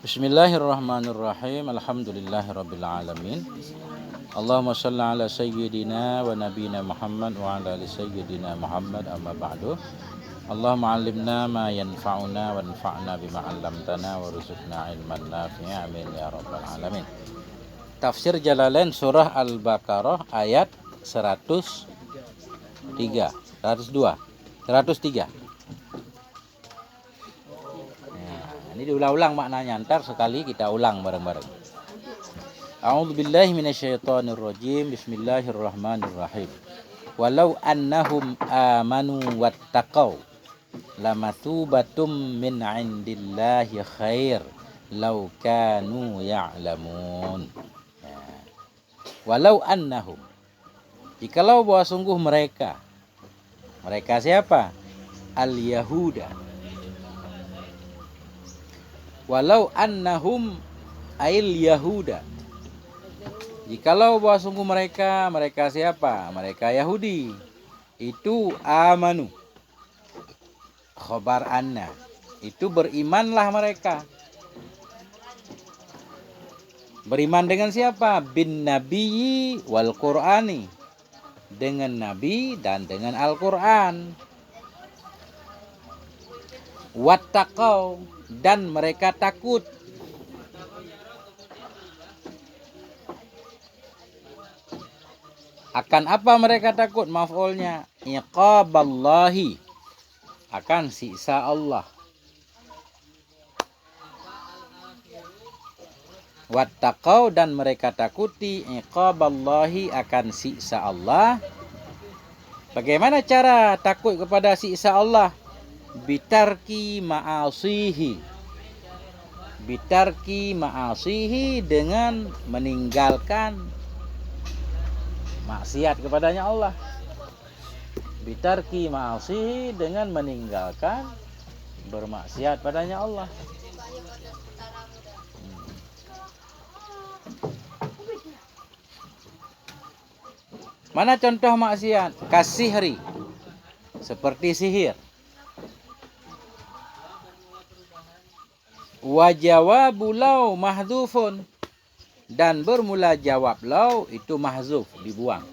Bismillahirrahmanirrahim. Alhamdulillahirabbil alamin. Allahumma shalli ala sayyidina wa nabiyina Muhammad wa ala ali sayyidina Muhammad, amma ba'du. Allahumma 'allimna ma yanfa'una wanfa'na bima 'allamtana warzuqna ilman nafi'a, amin ya rabbal alamin. Tafsir Jalalain surah Al-Baqarah ayat 103. Ini diulang-ulang maknanya, ntar sekali kita ulang bareng-bareng. A'udzubillahi minasyaitonirrajim. Bismillahirrahmanirrahim. Walau annahum amanu wattaqau lamatsubatum min 'indillahi khair law kanu ya'lamun. Walau annahum, jikalau bahwa sungguh mereka siapa? Al-Yahuda. Walau annahum ail Yahuda, jikalau bahwa sungguh mereka siapa? Mereka Yahudi. Itu amanu, khobar anna, itu berimanlah mereka. Beriman dengan siapa? Bin nabiyyi wal qur'ani, dengan nabi dan dengan Al-Qur'an. Wattaqau, dan mereka takut. Akan apa mereka takut? Maf'ulnya iqaballahi, akan siksa Allah. Wattaqau, dan mereka takuti iqaballahi, akan siksa Allah. Bagaimana cara takut kepada siksa Allah? Bitarki ma'asihi, dengan meninggalkan maksiat kepadanya Allah. Bitarki ma'asihi, dengan meninggalkan bermaksiat padanya Allah. Mana contoh maksiat? Kasihri, seperti sihir. Wa jawabu law mahdzufun, dan bermula jawab law itu mahzuf, dibuang.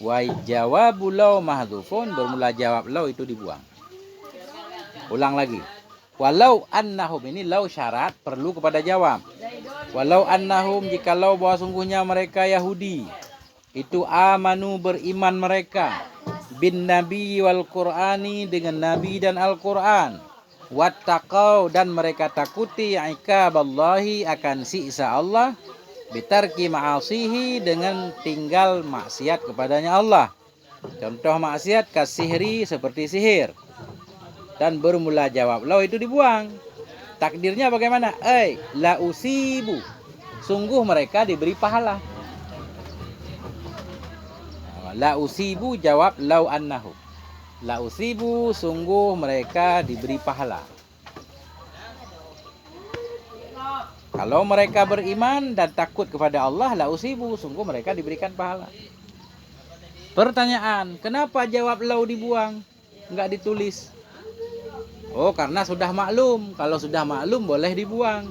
Wa jawabu law mahdzufun, bermula jawab law itu dibuang. Ulang lagi. Walau annahum, ini law syarat, perlu kepada jawab. Walau annahum, jikalau bahwa sungguhnya mereka Yahudi, itu amanu, beriman mereka, bin nabi wal qur'ani, dengan nabi dan Al-Qur'an. Wattaqau, dan mereka takuti iqaballahi, akan siksa Allah. Bitarki ma'asihi, dengan tinggal maksiat kepadanya Allah. Contoh maksiat kasihri, seperti sihir. Dan bermula jawab lau itu dibuang. Takdirnya bagaimana? La usibu, sungguh mereka diberi pahala. La usibu jawab lau annahu. La usibu, sungguh mereka diberi pahala. Kalau mereka beriman dan takut kepada Allah, la usibu, sungguh mereka diberikan pahala. Pertanyaan, kenapa jawab lau dibuang? Enggak ditulis. Oh, karena sudah maklum. Kalau sudah maklum boleh dibuang.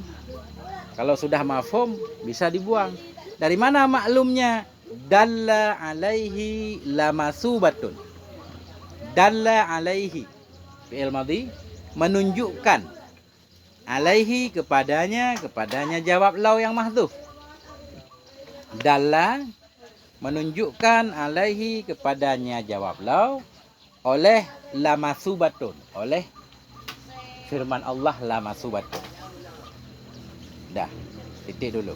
Kalau sudah mafhum bisa dibuang. Dari mana maklumnya? Dalla alaihi lamasubatun. Dalla alaihi, fi'il madhi, menunjukkan. Alaihi, kepadanya jawab lau yang mahdzuf. Dalla, menunjukkan, alaihi, kepadanya jawab lau, oleh lamasubatun, oleh firman Allah lamasubatun. Dah, titik dulu.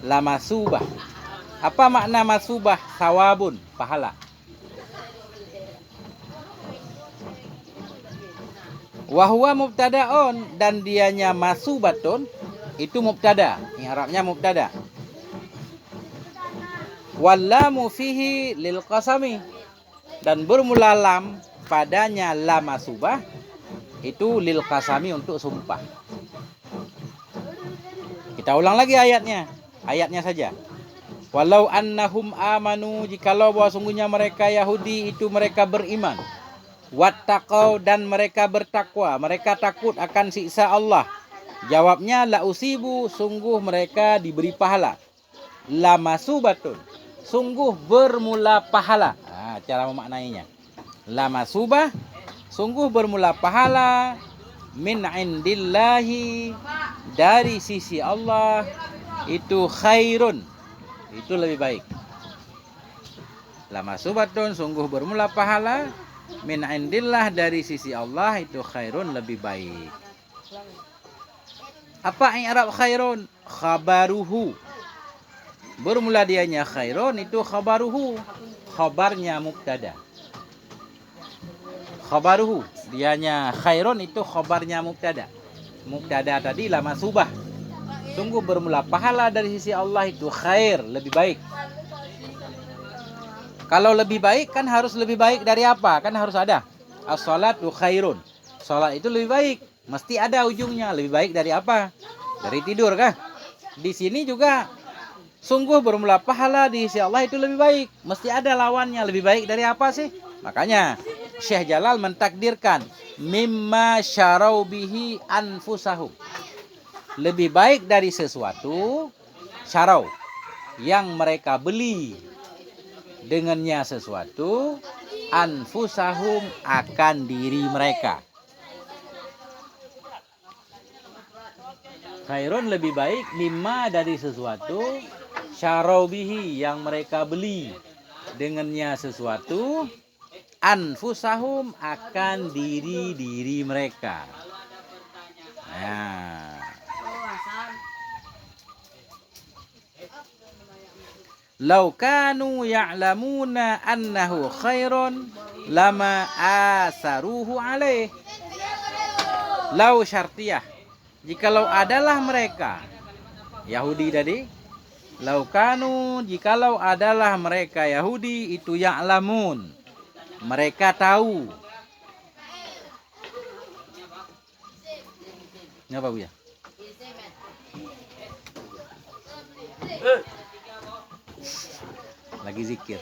Lamasubah. Apa makna masubah? Sawabun, pahala. Wahwa mubtadaun, dan dianya masubatun, itu mubtada. I'rabnya mubtada. Wallamu fihi lil qasami, dan bermula lam padanya lamasubah, itu lil qasami, untuk sumpah. Kita ulang lagi ayatnya saja. Walau annahum amanu, jikalau bahwa sungguhnya mereka Yahudi itu mereka beriman. Wattaqau, dan mereka bertakwa, mereka takut akan siksa Allah. Jawabnya la usibu, sungguh mereka diberi pahala. La masubatun, sungguh bermula pahala. Cara memaknainya. La masubah, sungguh bermula pahala. Min indillahi, dari sisi Allah, itu khairun, itu lebih baik. La masubatun, sungguh bermula pahala. Min indillah, dari sisi Allah, itu khairun, lebih baik. Apa i'rab khairun? Khabaruhu. Bermula dianya khairun, itu khabaruhu, khabarnya mubtada. Khabaruhu, dianya khairun, itu khabarnya mubtada. Mubtada tadi la masubah, sungguh bermula pahala dari sisi Allah, itu khair, lebih baik. Kalau lebih baik kan harus lebih baik dari apa? Kan harus ada. As-salatu khairun. Salat itu lebih baik. Mesti ada ujungnya. Lebih baik dari apa? Dari tidur kah? Di sini juga sungguh bermula pahala di sisi Allah, itu lebih baik. Mesti ada lawannya. Lebih baik dari apa sih? Makanya Syekh Jalal mentakdirkan mimma syarau bihi anfusahum. Lebih baik dari sesuatu syarau, yang mereka beli dengannya sesuatu, anfusahum, akan diri mereka. Khairun, lebih baik, mimma, dari sesuatu, syarau bihi, yang mereka beli dengannya sesuatu, anfusahum, akan diri-diri mereka. Nah, lau kanu ya'lamuna annahu khairun lama asaruhu alaih. Lau syartiyah, jikalau adalah mereka Yahudi tadi, lau kanu, jikalau adalah mereka Yahudi itu ya'lamun, mereka tahu. Ngapa Bu ya? Lagi zikir.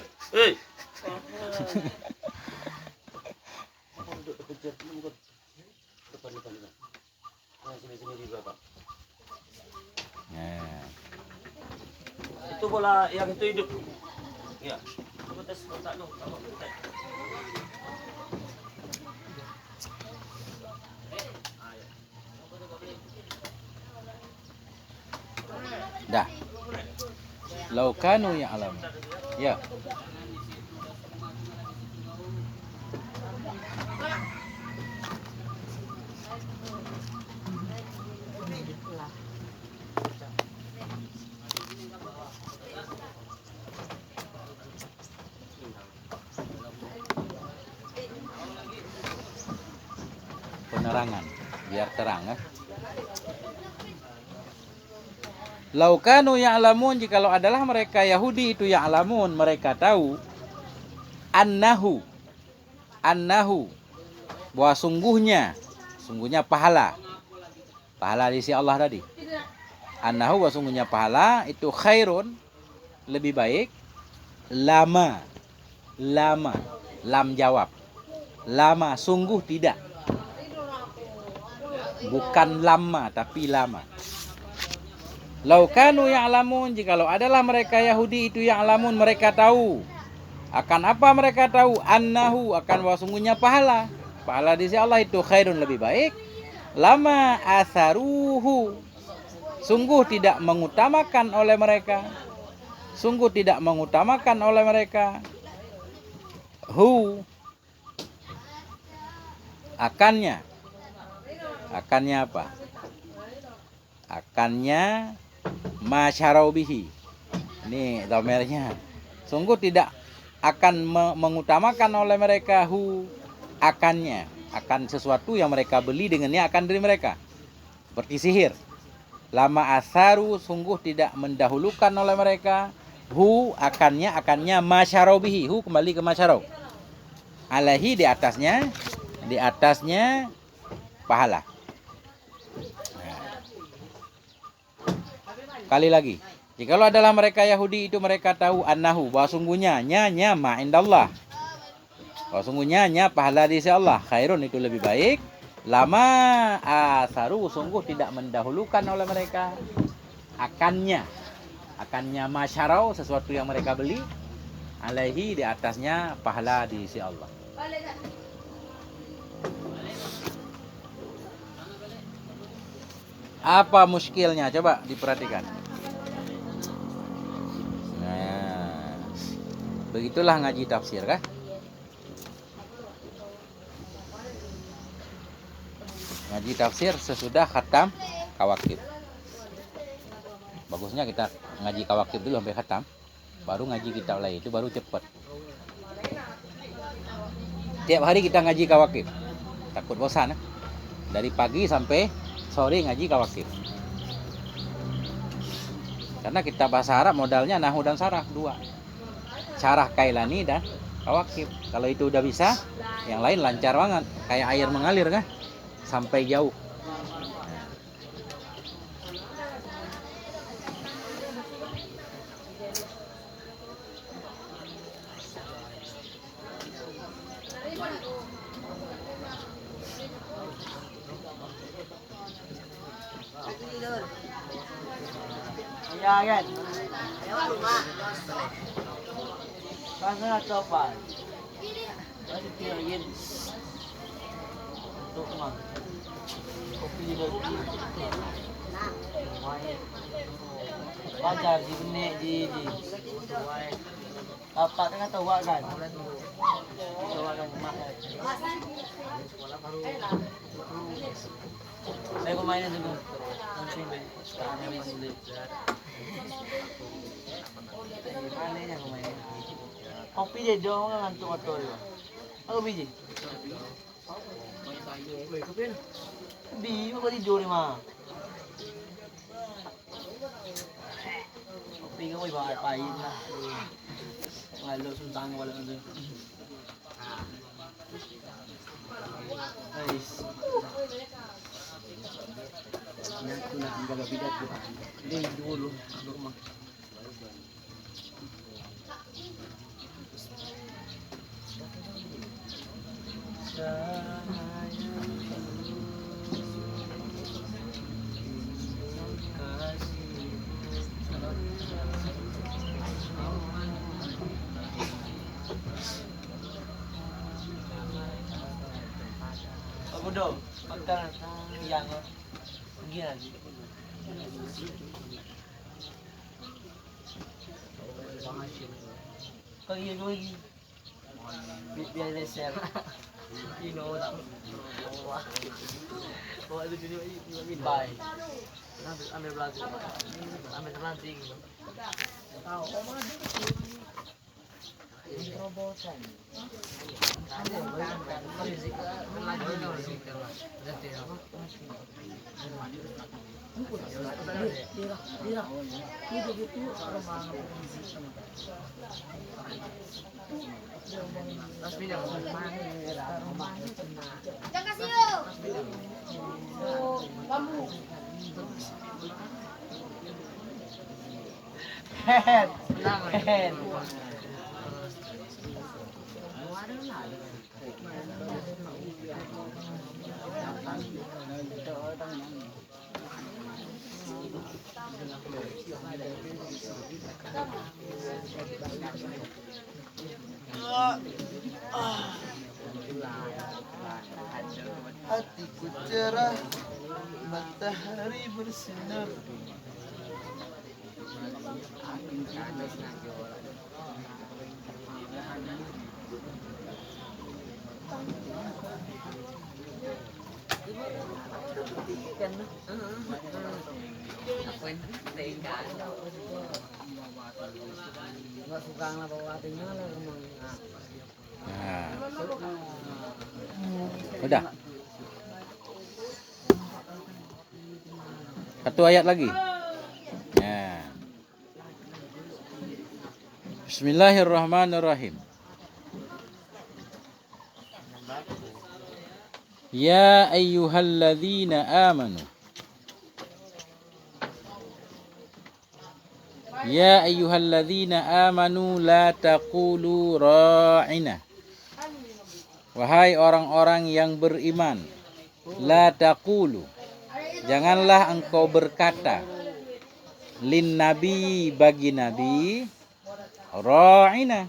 Nah. Itu bola yang itu hidup. Ya. Coba tes otak lu. Dah. Lau kanu ya'lam. Ya. Penerangan biar terang ya. Laukanu ya'lamun, jikalau adalah mereka Yahudi itu ya'lamun, mereka tahu, annahu, bahwa sungguhnya pahala di sisi Allah tadi. Annahu, bahwa sungguhnya pahala itu khairun, lebih baik. Lama, lam jawab. Lama, sungguh tidak. Bukan lama, tapi lama. Laukanu ya'lamun, jikalau adalah mereka Yahudi itu ya'lamun, mereka tahu. Akan apa mereka tahu? Annahu, akan bahwa sungguhnya pahala di sisi Allah itu khairun, lebih baik. Lama asaruhu, sungguh tidak mengutamakan oleh mereka. Hu, akannya apa? Akannya masyarau bihi. Ini dhamirnya. Sungguh tidak akan mengutamakan oleh mereka hu, akannya, akan sesuatu yang mereka beli dengannya akan diri mereka. Seperti sihir. Lama asaru, sungguh tidak mendahulukan oleh mereka hu, akannya masyarau bihi. Hu kembali ke masyarau. Alaihi, di atasnya pahala. Kali lagi, jikalau adalah mereka Yahudi itu mereka tahu annahu, bahwa sungguhnya nya ma indallah, Kalau sungguhnya pahala di sisi Allah khairun itu lebih baik. Lama asaru sungguh tidak mendahulukan oleh mereka akannya masyarau sesuatu yang mereka beli alaihi di atasnya pahala di sisi Allah. Apa muskilnya? Coba diperhatikan. Nah, begitulah ngaji tafsir kah? Ngaji tafsir sesudah khatam kawakib. Bagusnya kita ngaji kawakib dulu sampai khatam, baru ngaji kitab lain, itu baru cepat. Tiap hari kita ngaji kawakib, takut bosan. Dari pagi sampai sore ngaji kawakib. Karena kita bahasa Arab modalnya nahu dan sarah dua. Syarah Kailani dan kawakib. Kalau itu udah bisa, yang lain lancar banget. Kayak air mengalir kan? Sampai jauh. Ya kan? Pasal coba. Masih tinggalin. Untuk mah. Kopi lagi. Wajar di benek di. Apa kan tahu kan? Tahu kan mak. Saya kau mainnya dulu. Mungkin sekarang masih belajar. Anehnya kau mainnya. Kopi je dong ngantuk motor dia. Aku biji. Di mau tidur ni mah. Kopi kau buat pahit lah. Malu suntang wala tu. Ais. Aku nak jaga bidat tu. Dia dulu rumah. Aku dong, makan yang pergi lagi. Kau iya lagi. Biar dia share. Ino tak. Bawa itu video ini. Bye. Ambil belagu. Ambil terlanting. Tahu. Robotan. Hatiku cerah, matahari bersinar. Nah. Udah. Satu ayat lagi. Nah. Bismillahirrahmanirrahim. Ya ayyuhalladzina amanu. Ya ayyuhalladzina amanu la taqulu ra'ina Wahai orang-orang yang beriman, la taqulu, janganlah engkau berkata, lin nabi, bagi nabi, ra'ina.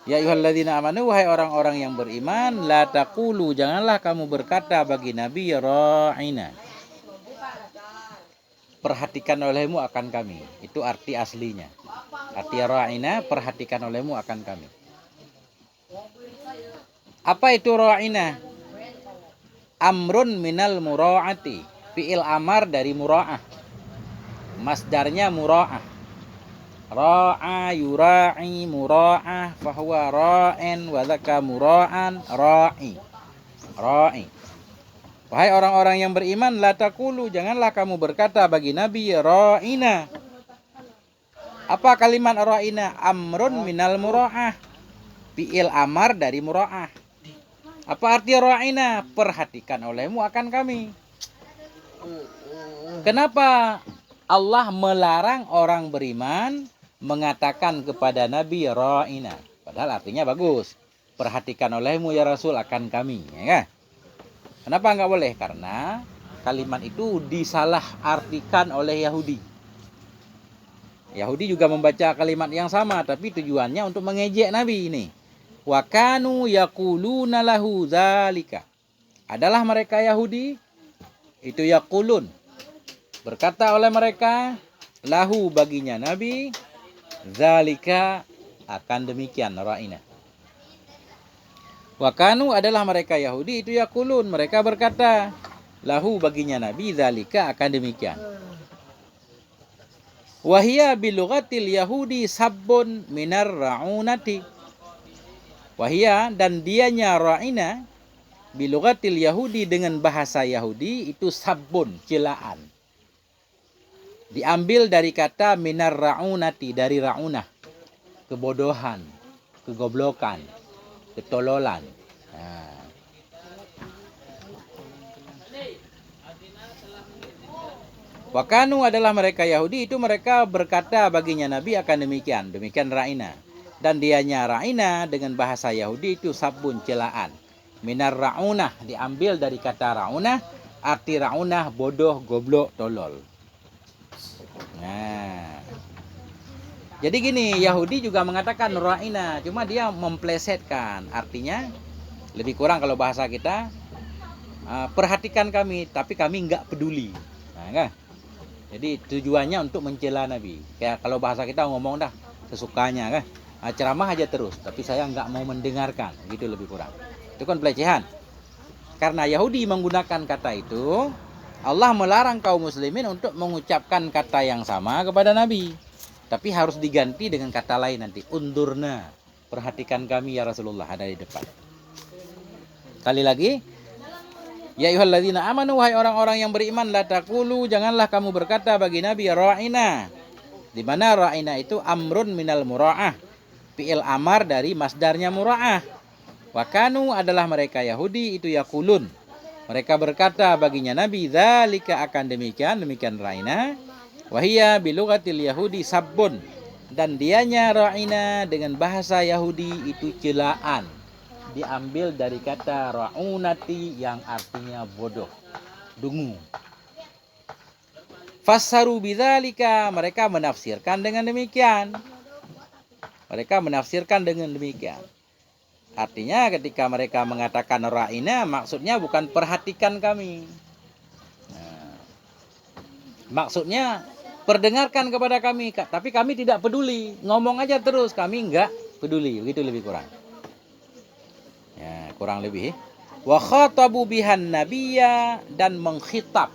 Ya ayyuhalladzina amanu, wahai orang-orang yang beriman, la taqulu, janganlah kamu berkata bagi nabi, ra'ina, perhatikan olehmu akan kami. Itu arti aslinya. Arti ra'ina, perhatikan olehmu akan kami. Apa itu ra'ina? Amrun minal mura'ati. Fi'il amar dari mura'ah. Masdarnya mura'ah. Ra'a yura'i mura'ah fahuwa ra'in wa dzaka mura'an ra'i. Ra'i. Wahai orang-orang yang beriman, la taqulu, janganlah kamu berkata bagi nabi, ra'ina. Apa kalimat ra'ina? Amrun minal mura'ah. Fi'il amar dari mura'ah. Apa arti ra'ina? Perhatikan olehmu akan kami. Kenapa Allah melarang orang beriman mengatakan kepada Nabi ra'ina? Padahal artinya bagus. Perhatikan olehmu ya Rasul akan kami. Ya kan? Kenapa nggak boleh? Karena kalimat itu disalah artikan oleh Yahudi. Yahudi juga membaca kalimat yang sama, tapi tujuannya untuk mengejek Nabi ini. Wa kanu yaquluna lahu dzalika. Adalah mereka Yahudi itu yaqulun, berkata oleh mereka, lahu, baginya Nabi, dzalika, akan demikian, ra'ina. Wa kanu, adalah mereka Yahudi itu yaqulun, mereka berkata, lahu, baginya Nabi, dzalika, akan demikian. Wahia bilughatil Yahudi sabbun minar ra'unati. Wahia, dan dianya ra'ina, bilughatil Yahudi, dengan bahasa Yahudi itu sabbun, celaan. Diambil dari kata minar ra'unati, dari ra'unah, kebodohan, kegoblokan, ketololan. Nah. Wakanu, adalah mereka Yahudi itu mereka berkata baginya Nabi akan demikian. Demikian ra'ina. Dan dianya ra'ina dengan bahasa Yahudi itu sabun, celaan. Minar ra'unah, diambil dari kata ra'unah. Arti ra'unah bodoh, goblok, tolol. Nah. Jadi gini, Yahudi juga mengatakan ra'ina, cuma dia memplesetkan. Artinya lebih kurang kalau bahasa kita, perhatikan kami, tapi kami enggak peduli. Nah, kan? Jadi tujuannya untuk mencela Nabi. Kayak kalau bahasa kita ngomong dah sesukanya, kan? Ceramah aja terus, tapi saya enggak mau mendengarkan, gitu lebih kurang. Itu kan pelecehan. Karena Yahudi menggunakan kata itu, Allah melarang kaum muslimin untuk mengucapkan kata yang sama kepada Nabi. Tapi harus diganti dengan kata lain nanti. Undurna, perhatikan kami ya Rasulullah, ada di depan. Kali lagi, ya ayyuhalladzina amanu, wahai orang-orang yang beriman, la taqulu, janganlah kamu berkata bagi Nabi ra'ina. Di mana ra'ina itu amrun minal mura'ah. Fi'il amar dari masdarnya mura'ah. Wa kanu, adalah mereka Yahudi itu yaqulun. Mereka berkata baginya Nabi, dzalika, akan demikian, demikian ra'ina. Wahia bilughatil Yahudi sabbun, dan dianya ra'ina dengan bahasa Yahudi itu celaan. Diambil dari kata ra'unati yang artinya bodoh, dungu. Fassaru bidzalika, mereka menafsirkan dengan demikian. Mereka menafsirkan dengan demikian. Artinya ketika mereka mengatakan ra'ina, maksudnya bukan perhatikan kami. Nah, maksudnya perdengarkan kepada kami, tapi kami tidak peduli. Ngomong aja terus, kami enggak peduli. Begitu lebih kurang. Ya, kurang lebih. Wa khatabu bihan nabiyya, dan mengkhitab,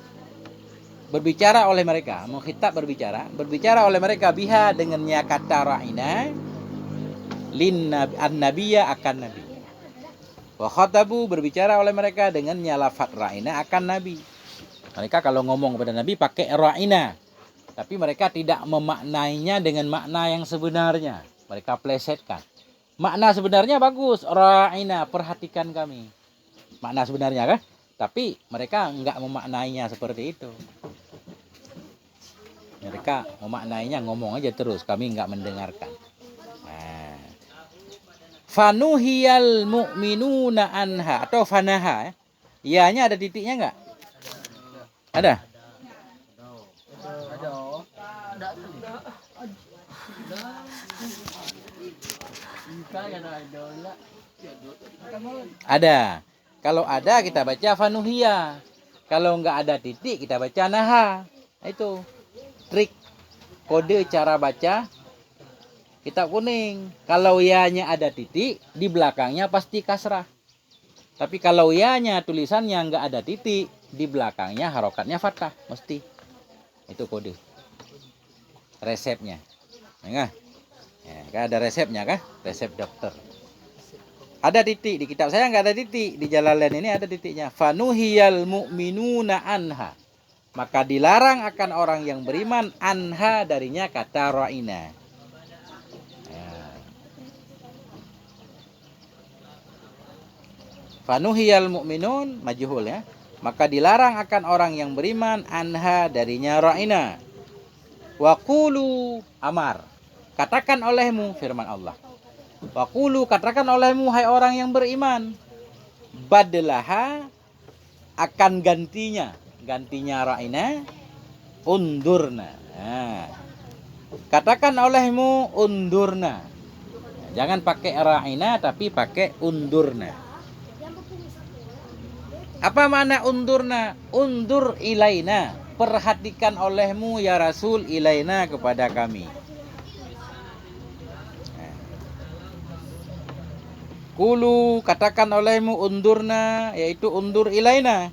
berbicara oleh mereka, mengkhitab, berbicara oleh mereka biha, dengannya kata ra'ina, lin an-nabiyya, akan nabi. Wa khatabu, berbicara oleh mereka dengannya lafaz ra'ina, akan nabi. Mereka kalau ngomong kepada Nabi pakai ra'ina, tapi mereka tidak memaknainya dengan makna yang sebenarnya. Mereka plesetkan. Makna sebenarnya bagus, ra'ina, perhatikan kami. Makna sebenarnya kan? Tapi mereka enggak memaknainya seperti itu. Mereka memaknainya ngomong aja terus, kami enggak mendengarkan. Nah, Fanuhiyal mu'minuna anha atau fanaha. Ya-nya ada titiknya enggak? Ada? Ada. Kalau ada kita baca fanuhiya. Kalau enggak ada titik kita baca naha. Itu trik kode cara baca kitab kuning. Kalau ya-nya ada titik, di belakangnya pasti kasrah. Tapi kalau ya-nya tulisannya enggak ada titik, di belakangnya harokatnya fathah mesti. Itu kode. Resepnya. Ya, kan ada resepnya kah? Resep dokter. Ada titik di kitab saya enggak ada titik, di Jalalain ini ada titiknya. Fanuhiyal mu'minuna anha. Maka dilarang akan orang yang beriman anha darinya kata ra'ina. Fanuhiyal mu'minun majhul ya. Maka dilarang akan orang yang beriman anha darinya ra'ina. Wa qulu amar. Katakan olehmu firman Allah. Wa qulu katakan olehmu hai orang yang beriman. Badlaha akan gantinya. Gantinya ra'ina undurna. Nah. Katakan olehmu undurna. Jangan pakai ra'ina tapi pakai undurna. Apa makna undurna? Undur ilaina. Perhatikan olehmu ya Rasul ilaina kepada kami. Kulu katakan olehmu undurna, yaitu undur ilaina.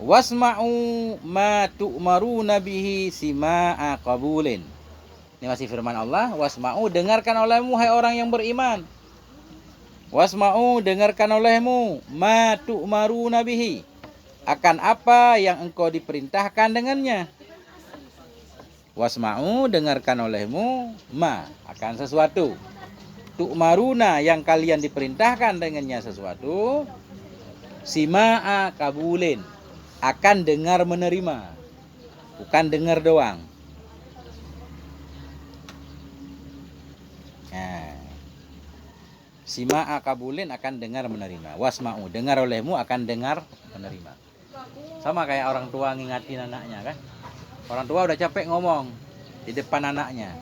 Wasma'u ma tu'maruna bihi sima'a qabulin. Ini masih firman Allah. Wasma'u dengarkan olehmu hai orang yang beriman. Wasma'u dengarkan olehmu ma tu'maruna bihi. Akan apa yang engkau diperintahkan dengannya. Wasma'u dengarkan olehmu ma akan sesuatu. Tu'maruna yang kalian diperintahkan dengannya sesuatu. Sima'a kabulin akan dengar menerima. Bukan dengar doang. Nah. Sima'a kabulin akan dengar menerima. Wasma'u dengar olehmu akan dengar menerima. Sama kayak orang tua ngingatin anaknya kan. Orang tua udah capek ngomong di depan anaknya.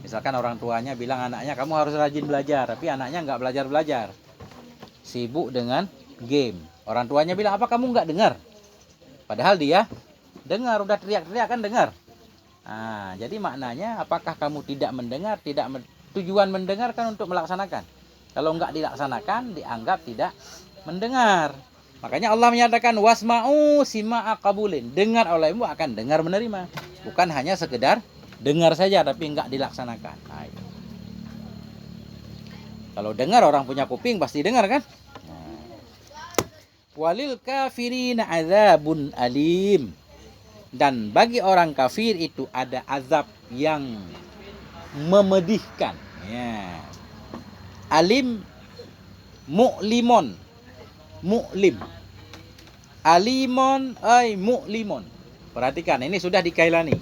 Misalkan orang tuanya bilang anaknya kamu harus rajin belajar, tapi anaknya nggak belajar-belajar, sibuk dengan game. Orang tuanya bilang apa kamu nggak dengar? Padahal dia dengar, udah teriak-teriak kan dengar. Nah, jadi maknanya apakah kamu tidak mendengar? Tujuan mendengar kan untuk melaksanakan. Kalau nggak dilaksanakan dianggap tidak mendengar. Makanya Allah menyatakan wasma'u sima'a qabulin. Dengar olehmu akan dengar menerima. Bukan hanya sekedar dengar saja tapi enggak dilaksanakan. Nah, itu. Kalau dengar orang punya kuping pasti dengar kan? Nah. Walil kafirina azabun alim. Dan bagi orang kafir itu ada azab yang memedihkan. Ya. Alim mu'limon. Mu'lim. Alimon ay mu'limon. Perhatikan ini sudah dikailani.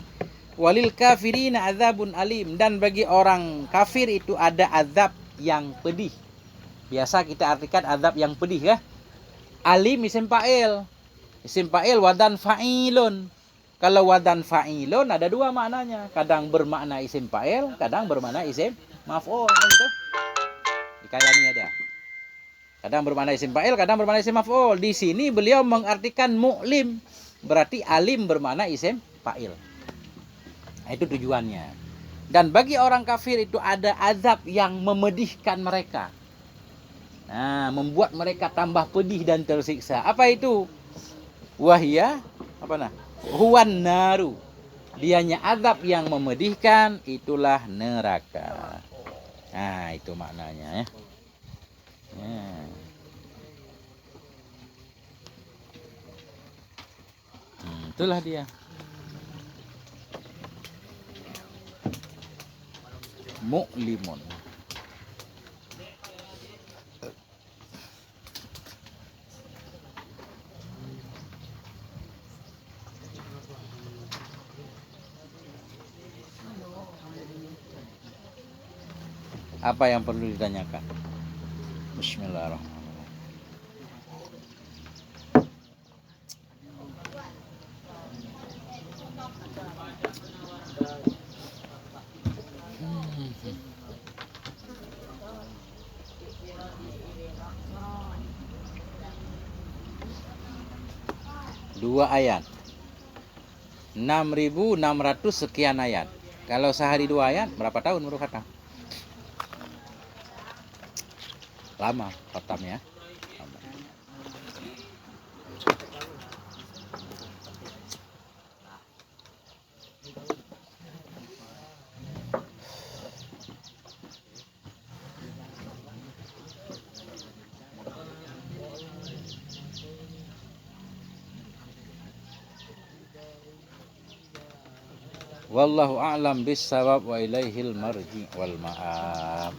Walil kafirina azabun alim. Dan bagi orang kafir itu ada azab yang pedih. Biasa kita artikan azab yang pedih ya. Alim isim fa'il. Isim fa'il wadan fa'ilun. Kalau wadan fa'ilun ada dua maknanya. Kadang bermakna isim fa'il, kadang bermakna isim maf'ul. Gitu. Dikailani ada. Kadang bermakna isim fa'il, kadang bermakna isim maf'ul. Di sini beliau mengartikan mu'lim. Berarti alim bermakna isim fa'il. Itu tujuannya. Dan bagi orang kafir itu ada azab yang memedihkan mereka. Nah, membuat mereka tambah pedih dan tersiksa. Apa itu? Wahia, apa nah? Huwan naru. Dianya azab yang memedihkan, itulah neraka. Nah, itu maknanya ya. Itulah dia. Mu'limun. Apa yang perlu ditanyakan? Bismillahirrahmanirrahim. Dua ayat. 6.600 sekian ayat. Kalau sehari 2 ayat, berapa tahun baru khatam? Lama khatamnya. Lama. Wallahu a'lam bis-shawab wa ilaihil marji wal ma'ab.